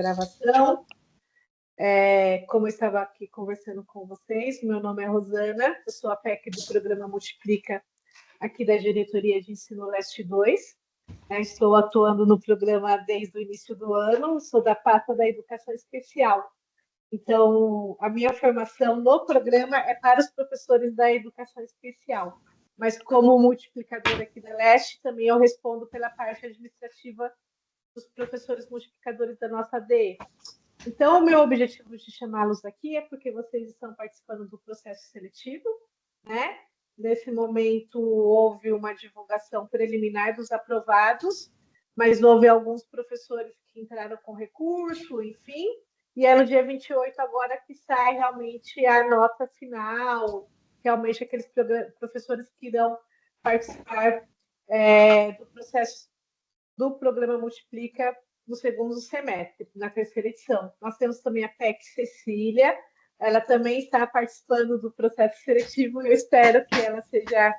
gravação. Como eu estava aqui conversando com vocês, meu nome é Rosana, eu sou a PEC do programa Multiplica, aqui da Diretoria de Ensino Leste 2. Estou atuando no programa desde o início do ano, sou da pasta da Educação Especial. Então, a minha formação no programa é para os professores da Educação Especial. Mas como multiplicadora aqui da Leste, também eu respondo pela parte administrativa dos professores multiplicadores da nossa ADE. Então, o meu objetivo de chamá-los aqui é porque vocês estão participando do processo seletivo, né? Nesse momento, houve uma divulgação preliminar dos aprovados, mas houve alguns professores que entraram com recurso, enfim, e é no dia 28 agora que sai realmente a nota final, realmente aqueles professores que irão participar do processo do programa Multiplica no segundo semestre, na terceira edição. Nós temos também a PEC Cecília, ela também está participando do processo seletivo, eu espero que ela seja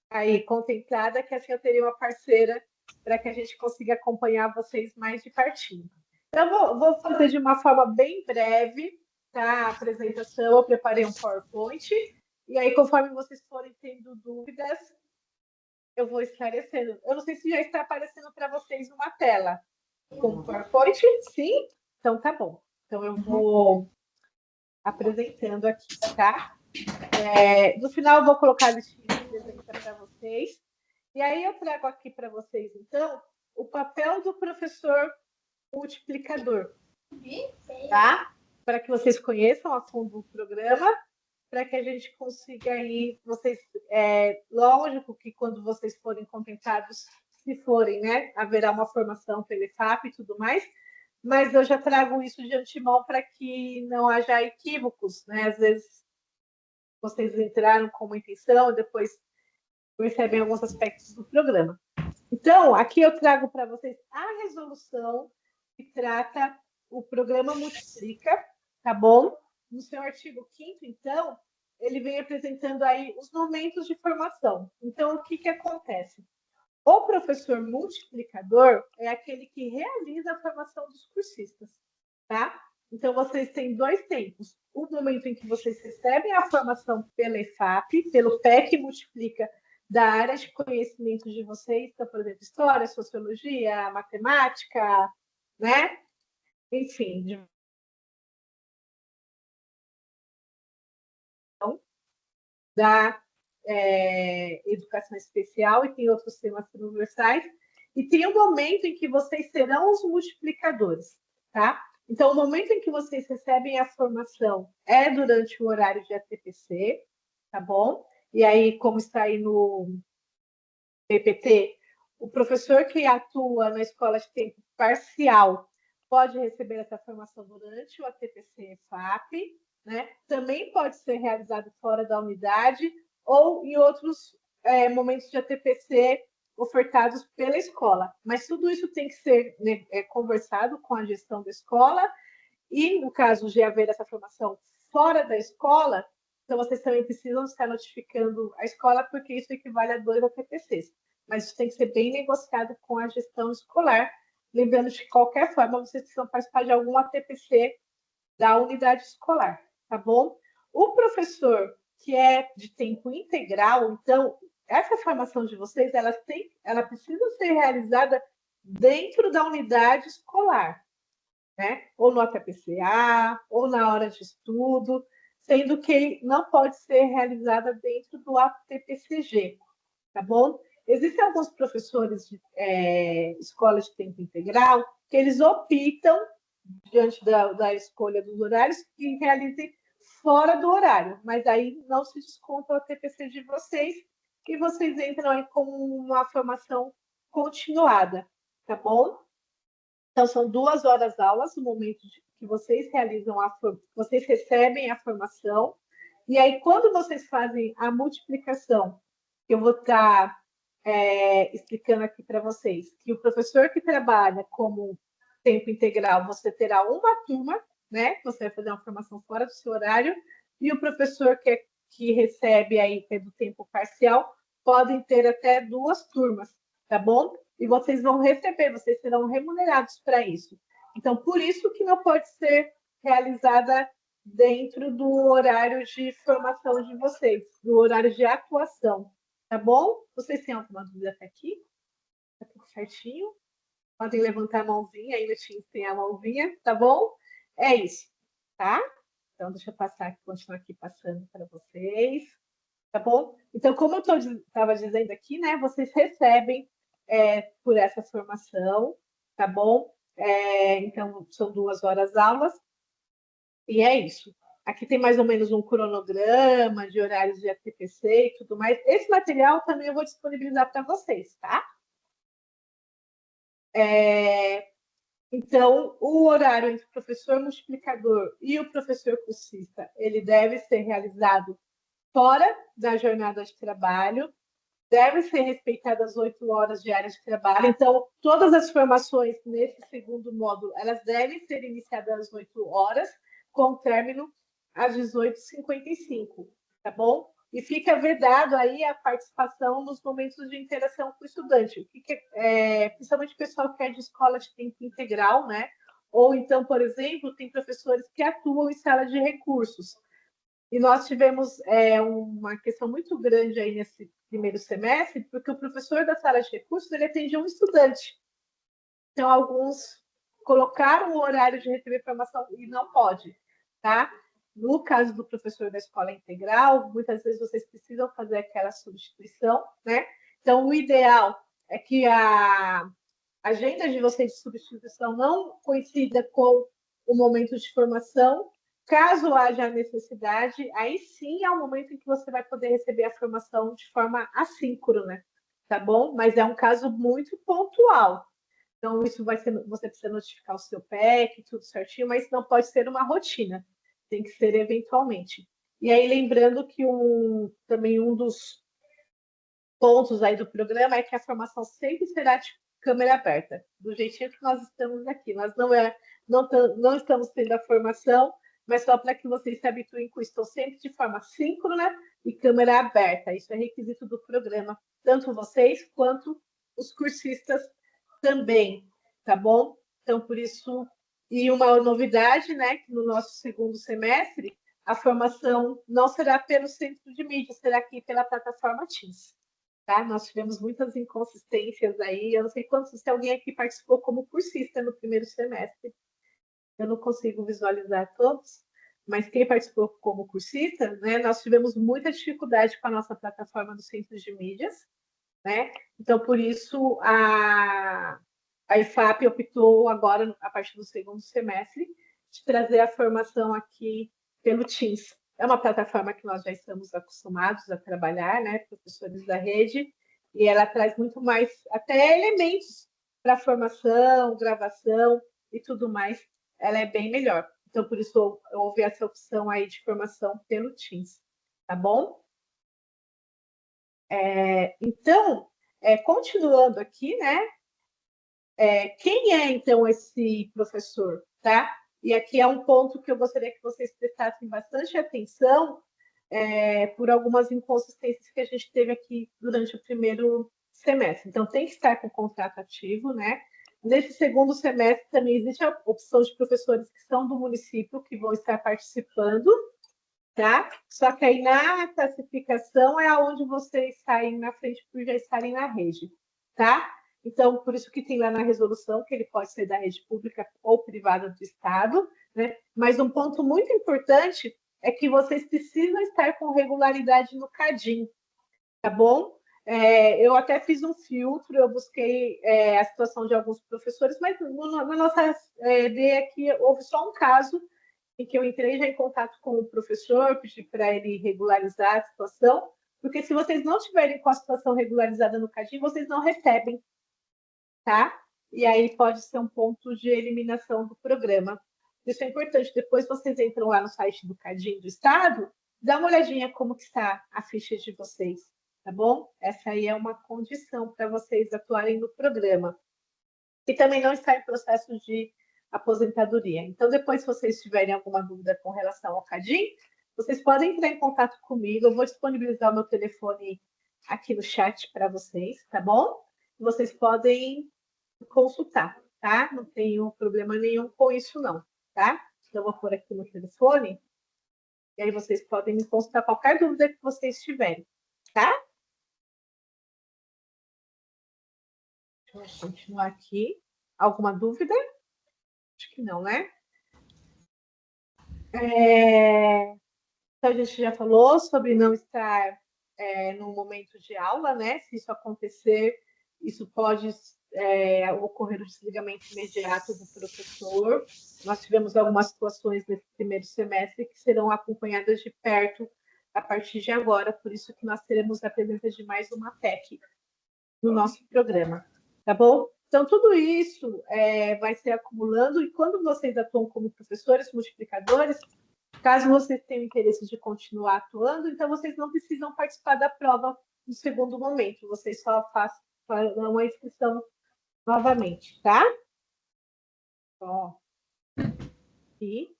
aí contemplada, que assim eu teria uma parceira para que a gente consiga acompanhar vocês mais de pertinho. Então, vou fazer de uma forma bem breve, tá? A apresentação, eu preparei um PowerPoint, e aí, conforme vocês forem tendo dúvidas, eu vou esclarecendo. Eu não sei se já está aparecendo para vocês uma tela com o PowerPoint. Sim? Então, tá bom. Então, eu vou apresentando aqui, tá? No final, eu vou colocar a listinha de presença para vocês. E aí, eu trago aqui para vocês, então, o papel do professor multiplicador, tá? Para que vocês conheçam a fundo o programa, para que a gente consiga aí, vocês, lógico que quando vocês forem contemplados, se forem, né, haverá uma formação pela EFAP e tudo mais, mas eu já trago isso de antemão para que não haja equívocos, né? Às vezes vocês entraram com uma intenção, depois percebem alguns aspectos do programa. Então, aqui eu trago para vocês a resolução que trata o programa Multiplica, tá bom? No seu artigo 5º, então, ele vem apresentando aí os momentos de formação. Então, o que acontece? O professor multiplicador é aquele que realiza a formação dos cursistas, tá? Então, vocês têm dois tempos. O momento em que vocês recebem a formação pela EFAP, pelo PEC Multiplica, da área de conhecimento de vocês, então, por exemplo, história, sociologia, matemática, né? Enfim, da educação especial e tem outros temas transversais. E tem um momento em que vocês serão os multiplicadores, tá? Então, o momento em que vocês recebem a formação é durante o horário de ATPC, tá bom? E aí, como está aí no PPT, o professor que atua na escola de tempo parcial pode receber essa formação durante o ATPC FAP, né? Também pode ser realizado fora da unidade ou em outros momentos de ATPC ofertados pela escola. Mas tudo isso tem que ser conversado com a gestão da escola e, no caso de haver essa formação fora da escola, então vocês também precisam estar notificando a escola, porque isso equivale a 2 ATPCs. Mas isso tem que ser bem negociado com a gestão escolar. Lembrando de qualquer forma, vocês precisam participar de algum ATPC da unidade escolar, tá bom? O professor que é de tempo integral, então, essa formação de vocês, ela precisa ser realizada dentro da unidade escolar, né? Ou no ATPCA, ou na hora de estudo, sendo que não pode ser realizada dentro do ATPCG, tá bom? Existem alguns professores de escolas de tempo integral que eles optam, diante da escolha dos horários, que realizem fora do horário, mas aí não se desconta o ATPC de vocês e vocês entram aí com uma formação continuada, tá bom? Então, são 2 horas aulas no momento que vocês vocês recebem a formação, e aí, quando vocês fazem a multiplicação, eu vou estar explicando aqui para vocês, que o professor que trabalha como tempo integral, você terá uma turma, né? Você vai fazer uma formação fora do seu horário, e o professor que recebe aí, que é do tempo parcial, podem ter até 2 turmas, tá bom? E vocês vão receber, vocês serão remunerados para isso. Então, por isso que não pode ser realizada dentro do horário de formação de vocês, do horário de atuação, tá bom? Vocês têm alguma dúvida até aqui? Tá tudo certinho? Podem levantar a mãozinha, ainda tem a mãozinha, tá bom? É isso, tá? Então, deixa eu passar aqui, continuar aqui passando para vocês, tá bom? Então, como eu estava dizendo aqui, né? Vocês recebem por essa formação, tá bom? Então, são 2 horas aulas, e é isso. Aqui tem mais ou menos um cronograma de horários de ATPC e tudo mais. Esse material também eu vou disponibilizar para vocês, tá? Então, o horário entre o professor multiplicador e o professor cursista, ele deve ser realizado fora da jornada de trabalho, deve ser respeitadas as 8 horas diárias de trabalho. Então, todas as formações nesse segundo módulo, elas devem ser iniciadas às 8 horas, com término às 18h55, tá bom? E fica vedado aí a participação nos momentos de interação com o estudante, principalmente o pessoal que é de escola de tempo integral, né? Ou então, por exemplo, tem professores que atuam em sala de recursos. E nós tivemos uma questão muito grande aí nesse primeiro semestre, porque o professor da sala de recursos ele atendia um estudante. Então, alguns colocaram o horário de receber formação e não pode, tá? No caso do professor da escola integral, muitas vezes vocês precisam fazer aquela substituição, né? Então, o ideal é que a agenda de vocês de substituição não coincida com o momento de formação. Caso haja necessidade, aí sim é o momento em que você vai poder receber a formação de forma assíncrona, tá bom? Mas é um caso muito pontual. Então, isso vai ser, você precisa notificar o seu PEC, tudo certinho, mas não pode ser uma rotina, tem que ser eventualmente. E aí, lembrando que também um dos pontos aí do programa é que a formação sempre será de câmera aberta, do jeitinho que nós estamos aqui. Nós não estamos tendo a formação, mas só para que vocês se habituem com isso. Estou sempre de forma síncrona e câmera aberta. Isso é requisito do programa, tanto vocês quanto os cursistas também, tá bom? Então, por isso, e uma novidade, né, que no nosso segundo semestre, a formação não será pelo centro de mídia, será aqui pela plataforma Teams. Tá? Nós tivemos muitas inconsistências aí, eu não sei se alguém aqui participou como cursista no primeiro semestre, eu não consigo visualizar todos, mas quem participou como cursista, né, nós tivemos muita dificuldade com a nossa plataforma do centro de mídias, né? Então, por isso, a IFAP optou agora, a partir do segundo semestre, de trazer a formação aqui pelo Teams. É uma plataforma que nós já estamos acostumados a trabalhar, né, professores da rede, e ela traz muito mais, até elementos para formação, gravação e tudo mais, ela é bem melhor. Então, por isso, houve essa opção aí de formação pelo Teams, tá bom? Então, continuando aqui, né? Quem é, então, esse professor, tá? E aqui é um ponto que eu gostaria que vocês prestassem bastante atenção por algumas inconsistências que a gente teve aqui durante o primeiro semestre. Então, tem que estar com o contrato ativo, né? Nesse segundo semestre também existe a opção de professores que são do município, que vão estar participando, tá? Só que aí na classificação é onde vocês saem na frente por já estarem na rede, tá? Então, por isso que tem lá na resolução que ele pode ser da rede pública ou privada do Estado, né? Mas um ponto muito importante é que vocês precisam estar com regularidade no CADIM, tá bom? Eu até fiz um filtro, eu busquei a situação de alguns professores, mas na nossa ED aqui houve só um caso em que eu entrei já em contato com o professor, pedi para ele regularizar a situação, porque se vocês não tiverem com a situação regularizada no CADIM, vocês não recebem, tá? E aí pode ser um ponto de eliminação do programa. Isso é importante. Depois vocês entram lá no site do CADIM do Estado, dá uma olhadinha como que está a ficha de vocês, tá bom? Essa aí é uma condição para vocês atuarem no programa. E também não está em processo de aposentadoria. Então, depois, se vocês tiverem alguma dúvida com relação ao CADIM, vocês podem entrar em contato comigo. Eu vou disponibilizar o meu telefone aqui no chat para vocês, tá bom? Vocês podem consultar, tá? Não tenho problema nenhum com isso, não, tá? Então, eu vou pôr aqui no telefone, e aí vocês podem me consultar qualquer dúvida que vocês tiverem, tá? Deixa eu continuar aqui. Alguma dúvida? Acho que não, né? Então, a gente já falou sobre não estar no momento de aula, né? Se isso acontecer, isso pode ocorrer o desligamento imediato do professor. Nós tivemos algumas situações nesse primeiro semestre que serão acompanhadas de perto a partir de agora, por isso que nós teremos a presença de mais uma PEC no nosso programa, tá bom? Então, tudo isso vai ser acumulando, e quando vocês atuam como professores multiplicadores, caso vocês tenham interesse de continuar atuando, então vocês não precisam participar da prova no segundo momento, vocês só farão a inscrição novamente, tá? Ó, e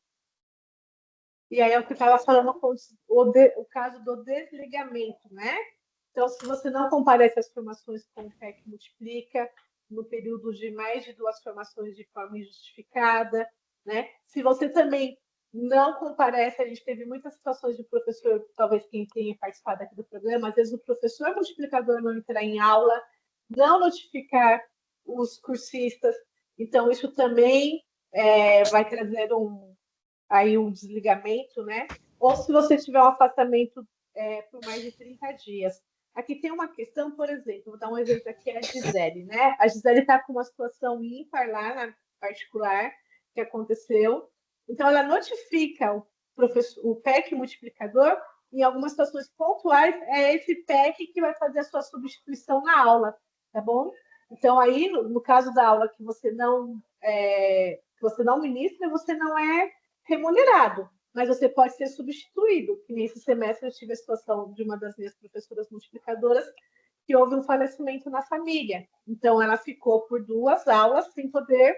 aí é o que eu estava falando com o caso do desligamento, né? Então, se você não comparece às formações com o PEC Multiplica, no período de mais de 2 formações de forma injustificada, né? Se você também não comparece, a gente teve muitas situações de professor, talvez quem tenha participado aqui do programa, às vezes o professor multiplicador não entrar em aula, não notificar os cursistas, então isso também vai trazer aí um desligamento, né? Ou se você tiver um afastamento por mais de 30 dias. Aqui tem uma questão, por exemplo, vou dar um exemplo aqui, a Gisele, né? A Gisele está com uma situação ímpar lá na particular que aconteceu. Então, ela notifica o PEC multiplicador, em algumas situações pontuais, é esse PEC que vai fazer a sua substituição na aula, tá bom? Então, aí, no caso da aula que você não ministra, você não é remunerado, mas você pode ser substituído. Que nesse semestre eu tive a situação de uma das minhas professoras multiplicadoras que houve um falecimento na família. Então, ela ficou por 2 aulas sem poder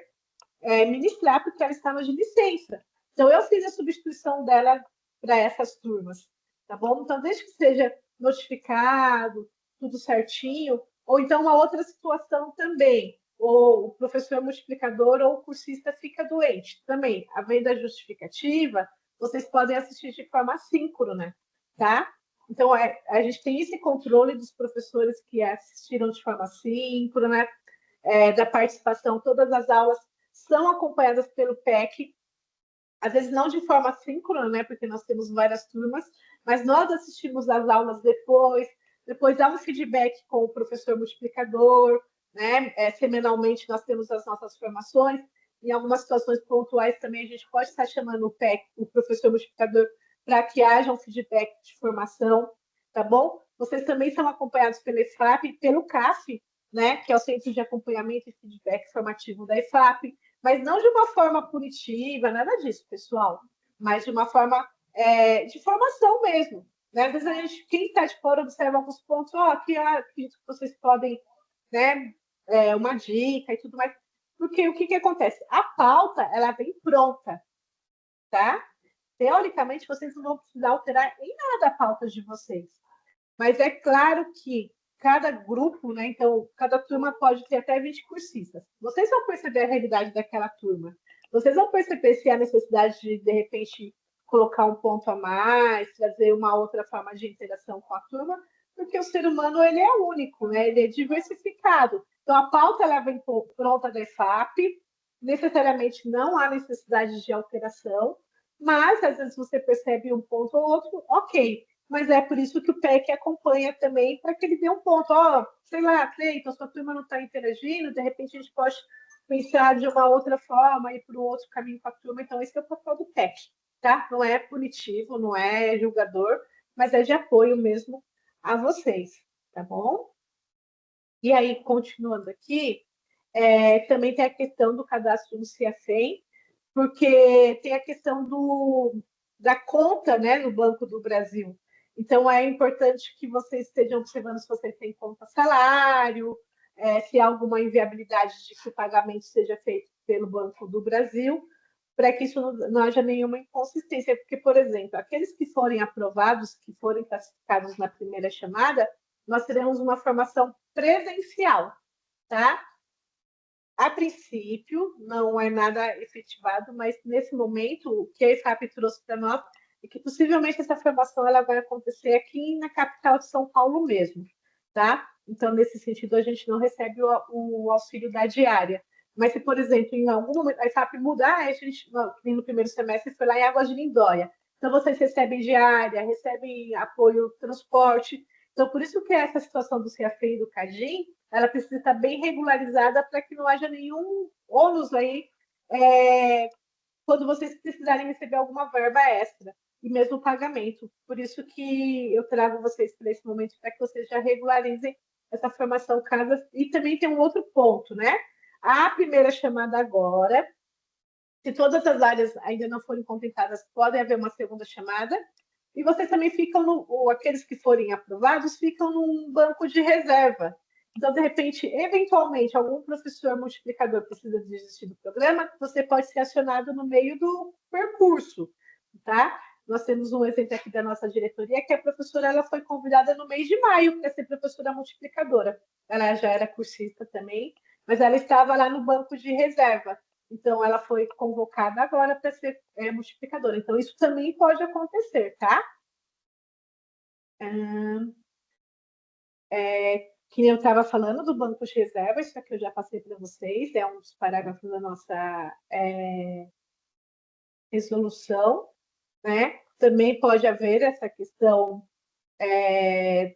ministrar, porque ela estava de licença. Então, eu fiz a substituição dela para essas turmas, tá bom? Então, desde que seja notificado, tudo certinho, ou então uma outra situação também, ou o professor multiplicador ou o cursista fica doente. Também, havendo a justificativa, vocês podem assistir de forma assíncrona, tá? Então, a gente tem esse controle dos professores que assistiram de forma assíncrona, da participação, todas as aulas são acompanhadas pelo PEC, às vezes não de forma síncrona, né, porque nós temos várias turmas, mas nós assistimos as aulas depois dá um feedback com o professor multiplicador, né, semanalmente nós temos as nossas formações, em algumas situações pontuais também a gente pode estar chamando o PEC, o professor multiplicador, para que haja um feedback de formação, tá bom? Vocês também são acompanhados pelo EFAP e pelo CAF, né, que é o Centro de Acompanhamento e Feedback Formativo da EFAP, mas não de uma forma punitiva, nada disso, pessoal, mas de uma forma de formação mesmo. Né? Às vezes a gente, quem está de fora observa alguns pontos, aqui acredito que vocês podem, né, uma dica e tudo mais, porque o que acontece? A pauta, ela vem pronta, tá? Teoricamente, vocês não vão precisar alterar em nada a pauta de vocês. Mas é claro que cada grupo, né? Então, cada turma pode ter até 20 cursistas. Vocês vão perceber a realidade daquela turma. Vocês vão perceber se há necessidade de repente, colocar um ponto a mais, trazer uma outra forma de interação com a turma, porque o ser humano ele é único, né? Ele é diversificado. Então, a pauta ela vem pronta da EFAP, necessariamente não há necessidade de alteração, mas às vezes você percebe um ponto ou outro, ok, mas é por isso que o PEC acompanha também, para que ele dê um ponto. Sei lá, Cleiton, sua turma não está interagindo, de repente a gente pode pensar de uma outra forma, ir para um outro caminho com a turma. Então, esse é o papel do PEC, tá? Não é punitivo, não é julgador, mas é de apoio mesmo a vocês, tá bom? E aí, continuando aqui, também tem a questão do cadastro no CIAFEM, porque tem a questão da conta, né, no Banco do Brasil. Então, é importante que vocês estejam observando se vocês têm conta salário, se há alguma inviabilidade de que o pagamento seja feito pelo Banco do Brasil, para que isso não haja nenhuma inconsistência. Porque, por exemplo, aqueles que forem aprovados, que forem classificados na primeira chamada, nós teremos uma formação presencial, tá? A princípio, não é nada efetivado, mas nesse momento, o que a IFAP trouxe para nós é que possivelmente essa formação ela vai acontecer aqui na capital de São Paulo mesmo, tá? Então, nesse sentido, a gente não recebe o auxílio da diária. Mas se, por exemplo, em algum momento a IFAP mudar, a gente, no primeiro semestre, foi lá em Águas de Lindóia. Então, vocês recebem diária, recebem apoio transporte. Então, por isso que essa situação do CAFEI e do CADIM, ela precisa estar bem regularizada para que não haja nenhum ônus aí quando vocês precisarem receber alguma verba extra e mesmo pagamento. Por isso que eu trago vocês para esse momento para que vocês já regularizem essa formação casa. E também tem um outro ponto, né? A primeira chamada agora, se todas as áreas ainda não forem contempladas, pode haver uma segunda chamada. E vocês também ficam, aqueles que forem aprovados, ficam num banco de reserva. Então, de repente, eventualmente, algum professor multiplicador precisa desistir do programa, você pode ser acionado no meio do percurso, tá? Nós temos um exemplo aqui da nossa diretoria, que a professora ela foi convidada no mês de maio para ser professora multiplicadora. Ela já era cursista também, mas ela estava lá no banco de reserva. Então, ela foi convocada agora para ser multiplicadora. Então, isso também pode acontecer, tá? Que eu estava falando do banco de reserva, isso aqui eu já passei para vocês, é um dos parágrafos da nossa resolução, né? Também pode haver essa questão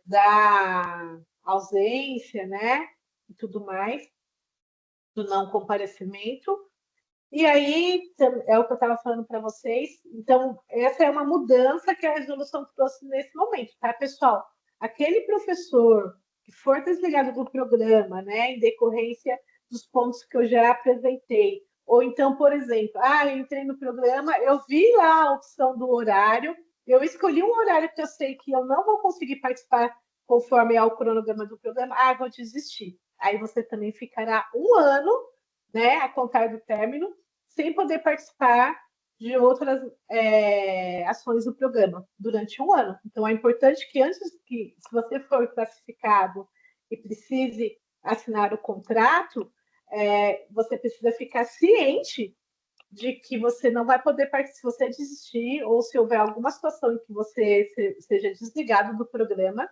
da ausência, né? E tudo mais, do não comparecimento. E aí, é o que eu estava falando para vocês. Então, essa é uma mudança que a resolução trouxe nesse momento, tá, pessoal? Aquele professor que for desligado do programa, né, em decorrência dos pontos que eu já apresentei, ou então, por exemplo, eu entrei no programa, eu vi lá a opção do horário, eu escolhi um horário que eu sei que eu não vou conseguir participar conforme ao cronograma do programa, vou desistir. Aí você também ficará um ano, né, a contar do término, sem poder participar de outras ações do programa durante um ano. Então, é importante que antes que, se você for classificado e precise assinar o contrato, você precisa ficar ciente de que você não vai poder participar, se você desistir ou se houver alguma situação em que você seja desligado do programa,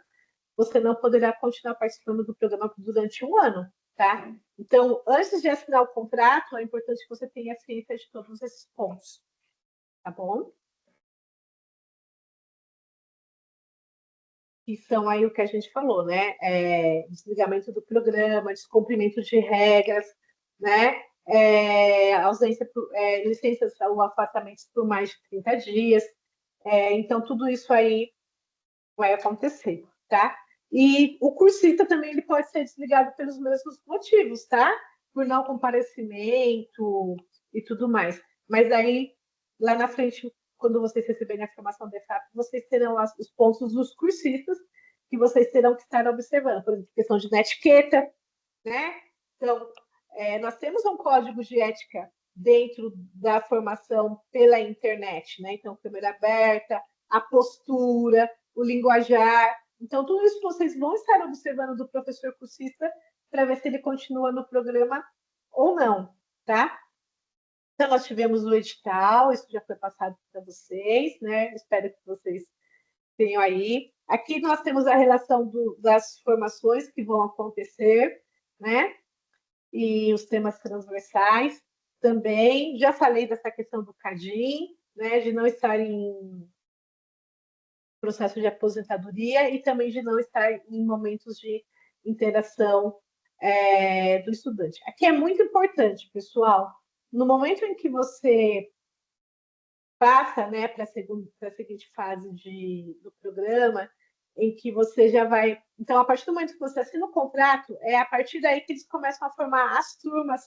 você não poderá continuar participando do programa durante um ano, tá? Então, antes de assinar o contrato, é importante que você tenha ciência de todos esses pontos, tá bom? Que são aí o que a gente falou, né? Desligamento do programa, descumprimento de regras, né? Ausência, licenças ou afastamentos por mais de 30 dias. Então, tudo isso aí vai acontecer, tá? E o cursista também ele pode ser desligado pelos mesmos motivos, tá? Por não comparecimento e tudo mais. Mas aí, lá na frente, quando vocês receberem a formação da EFAP, vocês terão os pontos dos cursistas que vocês terão que estar observando. Por exemplo, questão de etiqueta, né? Então, nós temos um código de ética dentro da formação pela internet, né? Então, câmera aberta, a postura, o linguajar. Então, tudo isso vocês vão estar observando do professor cursista para ver se ele continua no programa ou não, tá? Então, nós tivemos o edital, isso já foi passado para vocês, né? Espero que vocês tenham aí. Aqui nós temos a relação das formações que vão acontecer, né? E os temas transversais também. Já falei dessa questão do CADIM, né? De não estar em processo de aposentadoria e também de não estar em momentos de interação do estudante. Aqui é muito importante, pessoal, no momento em que você passa, né, para a seguinte fase do programa, em que você já vai. Então, a partir do momento que você assina o contrato, é a partir daí que eles começam a formar as turmas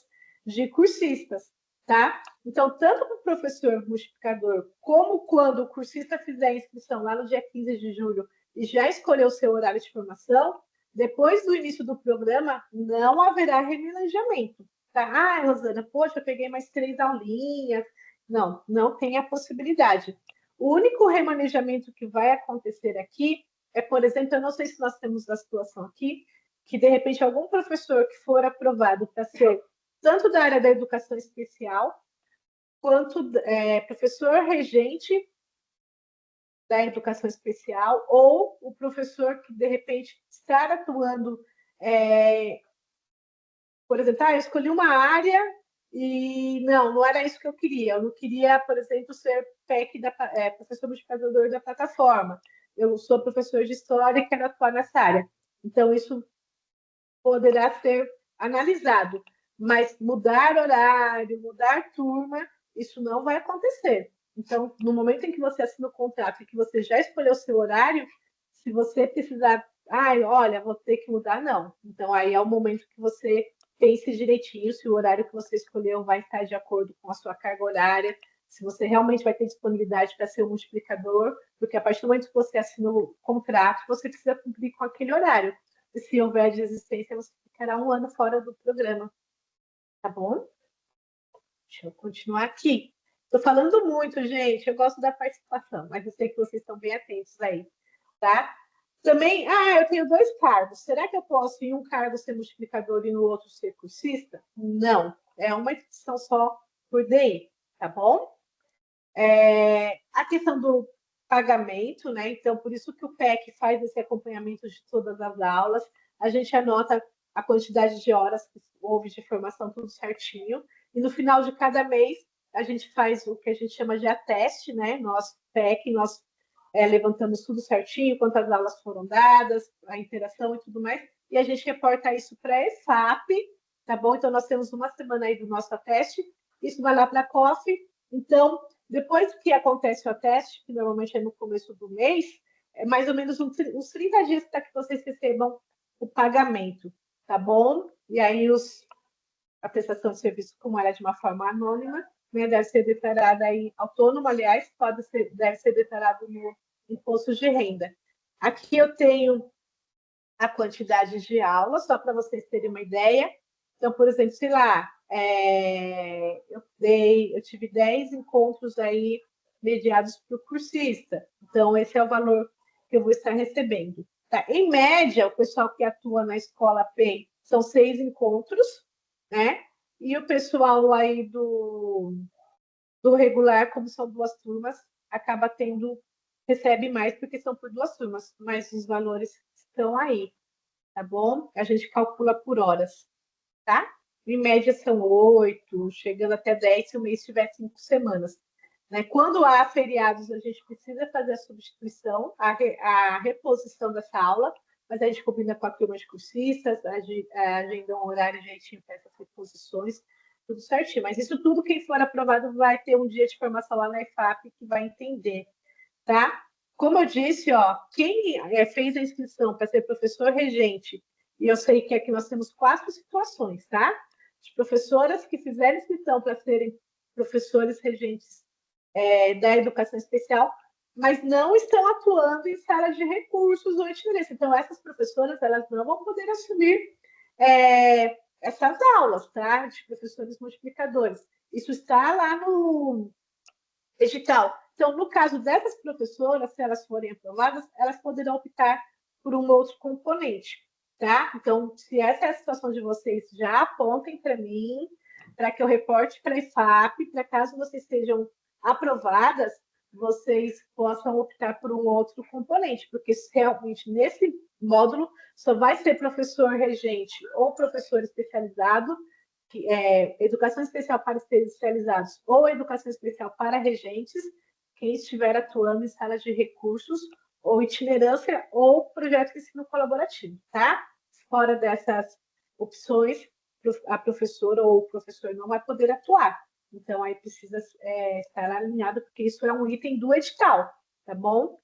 de cursistas, tá? Então, tanto para o professor multiplicador, como quando o cursista fizer a inscrição lá no dia 15 de julho e já escolher o seu horário de formação, depois do início do programa, não haverá remanejamento, tá? Rosana, poxa, eu peguei mais 3 aulinhas. Não, não tem a possibilidade. O único remanejamento que vai acontecer aqui por exemplo, eu não sei se nós temos a situação aqui, que de repente algum professor que for aprovado para ser tanto da área da educação especial, quanto professor regente da educação especial, ou o professor que, de repente, está atuando, por exemplo, eu escolhi uma área e não era isso que eu queria. Eu não queria, por exemplo, ser PEC professor multiplicador da plataforma. Eu sou professor de história e quero atuar nessa área. Então, isso poderá ser analisado, mas mudar horário, mudar turma, isso não vai acontecer. Então, no momento em que você assina o contrato e que você já escolheu o seu horário, se você precisar, olha, vou ter que mudar, não. Então, aí é o momento que você pense direitinho se o horário que você escolheu vai estar de acordo com a sua carga horária, se você realmente vai ter disponibilidade para ser um multiplicador, porque a partir do momento que você assina o contrato, você precisa cumprir com aquele horário. E se houver desistência, você ficará 1 ano fora do programa. Tá bom? Deixa eu continuar aqui. Estou falando muito, gente. Eu gosto da participação, mas eu sei que vocês estão bem atentos aí, tá? Também, eu tenho 2 cargos. Será que eu posso em um cargo ser multiplicador e no outro ser cursista? Não. É uma inscrição só por DI, tá bom? A questão do pagamento, né? Então, por isso que o PEC faz esse acompanhamento de todas as aulas. A gente anota a quantidade de horas que houve de formação, tudo certinho. E no final de cada mês, a gente faz o que a gente chama de ateste, né? Nós, PEC, nós levantamos tudo certinho, quantas aulas foram dadas, a interação e tudo mais. E a gente reporta isso para a EFAP, tá bom? Então, nós temos uma semana aí do nosso ateste. Isso vai lá para a COF. Então, depois que acontece o ateste, que normalmente é no começo do mês, é mais ou menos uns 30 dias para que vocês recebam o pagamento, tá bom? E aí a prestação de serviço, como ela é de uma forma anônima, né, deve ser declarada aí autônoma, aliás, deve ser declarado no imposto de renda. Aqui eu tenho a quantidade de aulas, só para vocês terem uma ideia. Então, por exemplo, sei lá, eu tive 10 encontros aí mediados para o cursista. Então, esse é o valor que eu vou estar recebendo. Tá? Em média, o pessoal que atua na escola PEI são 6 encontros, né? E o pessoal aí do regular, como são 2 turmas, recebe mais porque são por 2 turmas, mas os valores estão aí, tá bom? A gente calcula por horas, tá? Em média são 8, chegando até 10 se o mês tiver 5 semanas. Né? Quando há feriados, a gente precisa fazer a substituição, a reposição dessa aula, mas a gente combina com a turma de cursistas, agenda um horário direitinho para essas reposições, tudo certinho. Mas isso tudo, quem for aprovado, vai ter um dia de formação lá na EFAP que vai entender, tá? Como eu disse, quem fez a inscrição para ser professor regente, e eu sei que aqui nós temos 4 situações, tá? De professoras que fizeram inscrição para serem professores regentes da educação especial, mas não estão atuando em sala de recursos ou itinerância. Então, essas professoras, elas não vão poder assumir essas aulas, tá? De professores multiplicadores. Isso está lá no edital. Então, no caso dessas professoras, se elas forem aprovadas, elas poderão optar por um outro componente, tá? Então, se essa é a situação de vocês, já apontem para mim, para que eu reporte para a IFAP, para caso vocês sejam aprovadas, vocês possam optar por um outro componente, porque realmente nesse módulo só vai ser professor regente ou professor especializado, educação especial para especializados ou educação especial para regentes, quem estiver atuando em salas de recursos ou itinerância ou projeto de ensino colaborativo, tá? Fora dessas opções, a professora ou o professor não vai poder atuar. Então, aí precisa estar alinhado, porque isso é um item do edital, tá bom?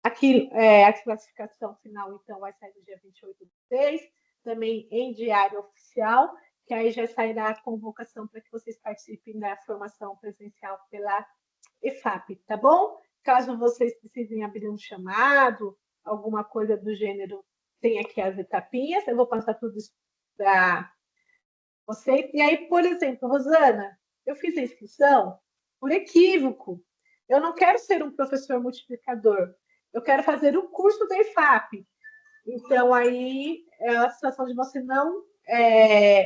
Aqui, a classificação final, então, vai sair no dia 28 de 6, também em diário oficial, que aí já sairá a convocação para que vocês participem da formação presencial pela EFAP, tá bom? Caso vocês precisem abrir um chamado, alguma coisa do gênero, tem aqui as etapinhas, eu vou passar tudo isso para vocês. E aí, por exemplo, Rosana, eu fiz a inscrição por equívoco. Eu não quero ser um professor multiplicador, eu quero fazer o curso da EFAP. Então, aí é a situação de você não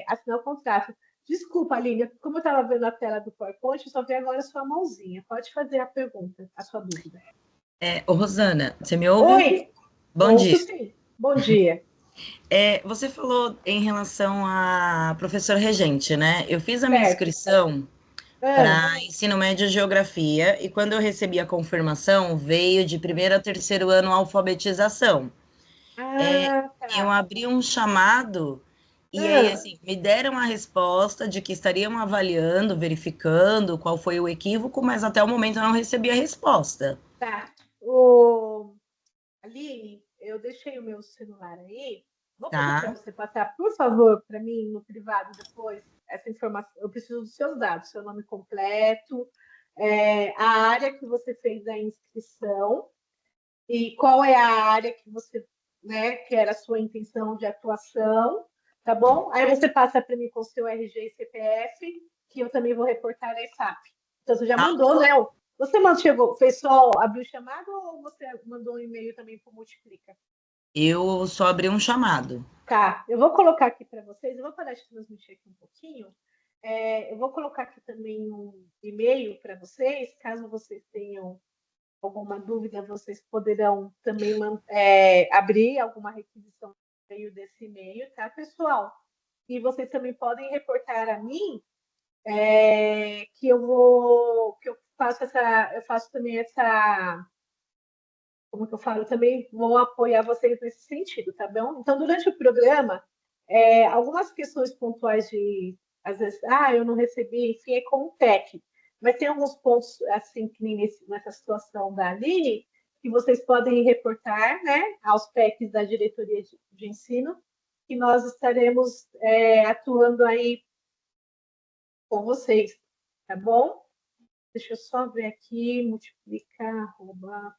assinar o contrato. Desculpa, Aline, como eu estava vendo a tela do PowerPoint, eu só vi agora a sua mãozinha. Pode fazer a pergunta, a sua dúvida. Ô, Rosana, você me ouve? Oi, Bom ouço dia. sim. Bom dia. Você falou em relação a professor regente, né? Eu fiz a minha Certo. inscrição Ah, para ensino médio de geografia e quando eu recebi a confirmação, veio de primeiro a terceiro ano alfabetização. Eu tá. abri um chamado e aí, Ah, assim, me deram a resposta de que estariam avaliando, verificando qual foi o equívoco, mas até o momento eu não recebi a resposta. tá. Aline, eu deixei o meu celular aí. Vou pedir para Tá? você passar, por favor, para mim no privado depois essa informação. Eu preciso dos seus dados, seu nome completo, a área que você fez a inscrição e qual é a área que você, né, que era a sua intenção de atuação, tá bom? Aí você passa para mim com o seu RG e CPF, que eu também vou reportar a EFAP. Então você já Tá. mandou, né? Você chegou, fez só abriu o chamado ou você mandou um e-mail também para o Multiplica? Eu só abri um chamado. Tá, eu vou colocar aqui para vocês, eu vou parar de transmitir aqui um pouquinho. Eu vou colocar aqui também um e-mail para vocês, caso vocês tenham alguma dúvida, vocês poderão também abrir alguma requisição no meio desse e-mail, tá, pessoal? E vocês também podem reportar a mim que eu faço eu faço também como que eu falo, eu também vou apoiar vocês nesse sentido, tá bom? Então, durante o programa, algumas questões pontuais às vezes, eu não recebi, enfim, é com o TEC. Mas tem alguns pontos, assim, que nem nessa situação da Aline, que vocês podem reportar, né, aos PECs da diretoria de ensino, que nós estaremos atuando aí com vocês, tá bom? Deixa eu só ver aqui, multiplicar, arroba,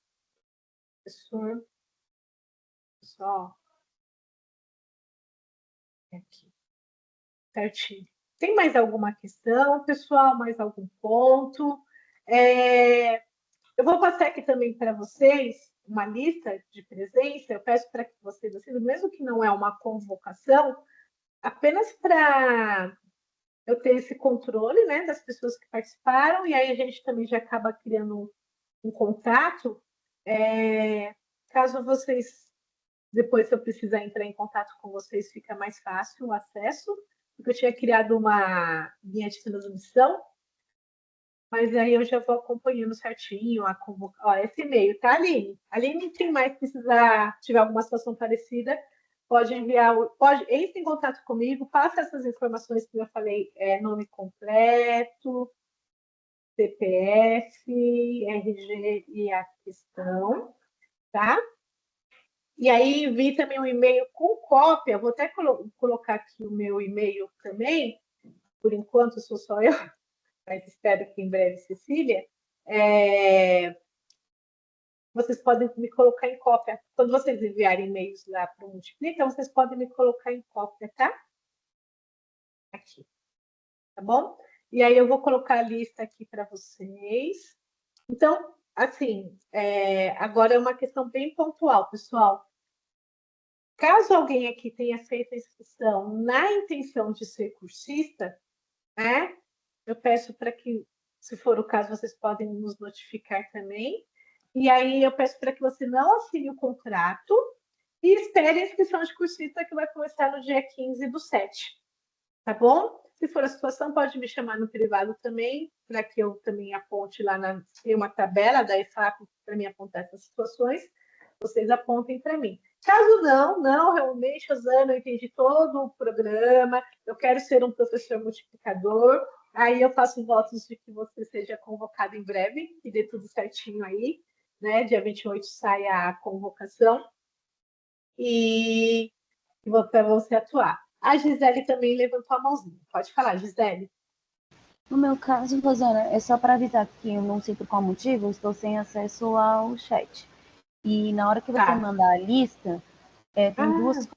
professor, só aqui. Certinho. Tem mais alguma questão, pessoal? Mais algum ponto? Eu vou passar aqui também para vocês uma lista de presença. Eu peço para que vocês assinam, mesmo que não é uma convocação, apenas para eu ter esse controle, né, das pessoas que participaram, e aí a gente também já acaba criando um contato. Caso vocês, depois, se eu precisar entrar em contato com vocês, fica mais fácil o acesso, porque eu tinha criado uma linha de transmissão, mas aí eu já vou acompanhando certinho a convocação. Esse e-mail, tá, Aline? Aline, quem mais precisar, tiver alguma situação parecida, pode enviar, entre em contato comigo, passa essas informações que eu falei, nome completo, CPF, RG e a questão, tá? E aí vi também um e-mail com cópia, vou até colocar aqui o meu e-mail também, por enquanto sou só eu, mas espero que em breve, Cecília, vocês podem me colocar em cópia. Quando vocês enviarem e-mails lá para o Multiplica, vocês podem me colocar em cópia, tá? Aqui, tá bom? E aí eu vou colocar a lista aqui para vocês. Então, assim, agora é uma questão bem pontual, pessoal. Caso alguém aqui tenha feito a inscrição na intenção de ser cursista, né? Eu peço para que, se for o caso, vocês podem nos notificar também. E aí eu peço para que você não assine o contrato e espere a inscrição de cursista que vai começar no dia 15/7, tá bom? Se for a situação, pode me chamar no privado também, para que eu também aponte lá tem uma tabela da EFAP para me apontar essas situações, vocês apontem para mim. Caso não, realmente, Rosana, eu entendi todo o programa, eu quero ser um professor multiplicador, aí eu faço votos de que você seja convocado em breve, que dê tudo certinho aí, né? Dia 28 sai a convocação e para você atuar. A Gisele também levantou a mãozinha. Pode falar, Gisele. No meu caso, Rosana, é só para avisar que eu não sei por qual motivo, eu estou sem acesso ao chat. E na hora que você Tá. mandar a lista, tem duas Ah,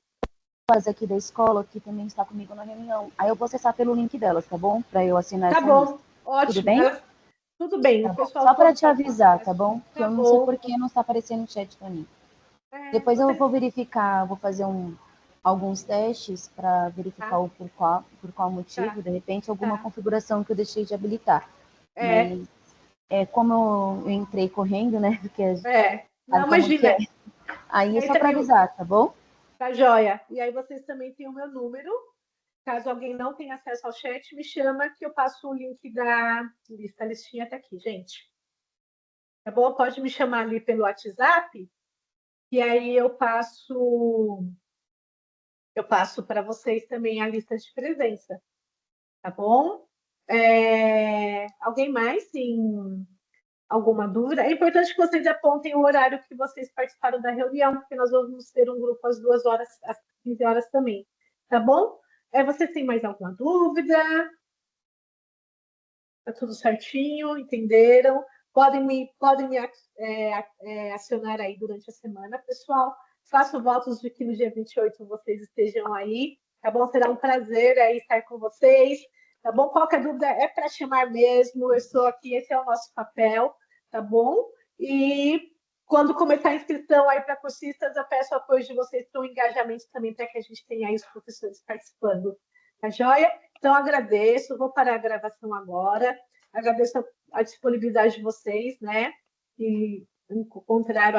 colegas aqui da escola que também está comigo na reunião. Aí eu vou acessar pelo link delas, tá bom? Para eu assinar tá essa lista. bom. Tudo Ótimo. bem? Tudo bem. Tá O bom. pessoal Só para todo te pode ter avisar, tá acesso. bom? Que Tá eu não sei bom. por que não está aparecendo no chat para mim. É, Depois eu vou verificar, vou fazer um alguns testes para verificar por qual motivo, de repente, alguma configuração que eu deixei de habilitar. Mas como eu entrei correndo, né? Porque não, imagina. Aí é só para avisar, tá bom? Tá joia. E aí vocês também têm o meu número. Caso alguém não tenha acesso ao chat, me chama que eu passo o link da lista. A listinha tá aqui, gente. Tá bom? Pode me chamar ali pelo WhatsApp, e aí eu passo para vocês também a lista de presença. Tá bom? Alguém mais tem alguma dúvida? É importante que vocês apontem o horário que vocês participaram da reunião, porque nós vamos ter um grupo às 2 horas, às 15 horas também. Tá bom? Vocês têm mais alguma dúvida? Tá tudo certinho? Entenderam? Podem me acionar aí durante a semana, pessoal. Faço votos de que no dia 28 vocês estejam aí. Tá bom? Será um prazer aí estar com vocês. Tá bom? Qualquer dúvida é para chamar mesmo. Eu estou aqui, esse é o nosso papel. Tá bom? E quando começar a inscrição aí para cursistas, eu peço o apoio de vocês para o engajamento também, para que a gente tenha aí os professores participando. Tá joia? Então, agradeço. Vou parar a gravação agora. Agradeço a disponibilidade de vocês, né? Que encontraram